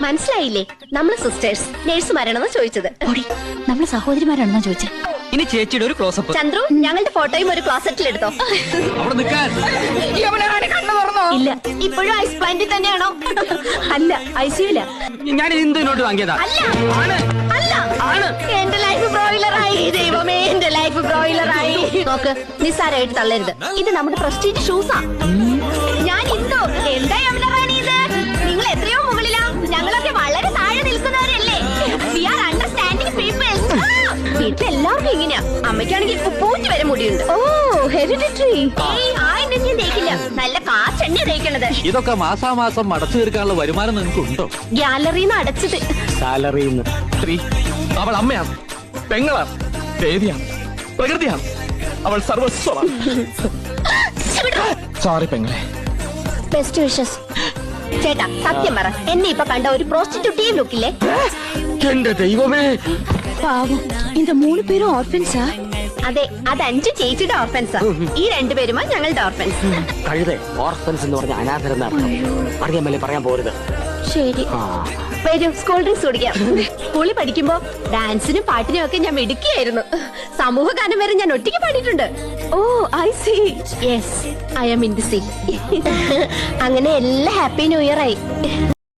മനസ്സിലായില്ലേ? നമ്മള് സിസ്റ്റേഴ്സ് നേഴ്സുമാരാണെന്ന് ചോദിച്ചത്. നമ്മള് സഹോദരിമാരാണെന്നാ ചോദിച്ചേ. ഇനി ചേച്ചിയുടെ ഒരു ക്ലോസപ്പ്. ചന്ദ്രു, ഞങ്ങളുടെ ഫോട്ടോയും ഒരു ക്ലോസറ്റിൽ എടുത്തോ. ഇല്ല, ഇപ്പോഴും ഐസ് പ്ലാന്റിൽ തന്നെയാണോ? അല്ല, ഐസിയുല. ഞാൻ ഇന്ത്യനോട്ട് വാങ്ങിയതാ. എന്റെ ലൈഫ് ബ്രോയിലറായി. ദൈവമേ, എന്റെ ലൈഫ് ബ്രോയിലറായി. നോക്ക്, നിസ്സാരമായിട്ട് തള്ളരുത്. ഇത് നമ്മുടെ പ്രസ്റ്റീജ് ഷൂസാ. ഞാൻ ഇന്തോ. എന്താ യമുന റാണി ഇത്? നിങ്ങൾ എത്രയോ മുകളിലാ. ഞങ്ങളൊക്കെ വളരെ താഴെ നിൽക്കുന്നവരല്ലേ. We are understanding people. വീട്ടിലെല്ലാവർക്കും ഇങ്ങനെയാ. അമ്മയ്ക്കാണെങ്കിൽ പൂറ്റി വരെ മുടിയുണ്ട്. ഓ, ഹെറിഡിറ്ററി. ആയിരം തേക്കില്ല, നല്ല കാശെണ്ണ തേക്കണത്. ഇതൊക്കെ മാസാമാസം അടച്ചു തീർക്കാനുള്ള വരുമാനം നിങ്ങൾക്കുണ്ടോ? ഗ്യാലറിന്ന് അടച്ചത്. സാലറിന്ന്. സ്ത്രീ, അവൾ അമ്മയാണ്, പെങ്ങളാണ്, ദേവിയാണ്, പ്രകൃതിയാണ്. അവൾ സർവസ്വമാണ്. സോറി പെങ്ങളെ. Best wishes. ചേട്ടാ, സത്യം പറ, എന്നെ ഇപ്പൊ കണ്ട ഒരു പ്രോസ്റ്റിറ്റ്യൂട്ടീവ് ലുക്കില്ലേ? എന്റെ ദൈവമേ, പാവം, இந்த 3 പേരും ഓർഫൻസാ. അതെ, അത് 5 ചേച്ചിയുടെ ഓർഫൻസാ. ഈ 2 പേരുമാ ഞങ്ങളുടെ ഓർഫൻസ്. കഴുതേ, ഓർഫൻസ് എന്ന് പറഞ്ഞ അനാഥരെന്നാണ്. അറിയാമല്ലേ, പറയാൻ പോരുത്. ശരി, വരൂ, സ്കൂൾ ഡ്രിങ്ക്സ് കുടിക്കാം. സ്കൂളിൽ പഠിക്കുമ്പോ ഡാൻസിനും പാട്ടിനും ഒക്കെ ഞാൻ മിടുക്കിയായിരുന്നു. സമൂഹ ഗാനം വരെ ഞാൻ ഒറ്റയ്ക്ക് പാടിയിട്ടുണ്ട്. Oh, I see. Yes, I am in the sea. അങ്ങനെ എല്ലാ ഹാപ്പി ന്യൂ ഇയർ ആയി.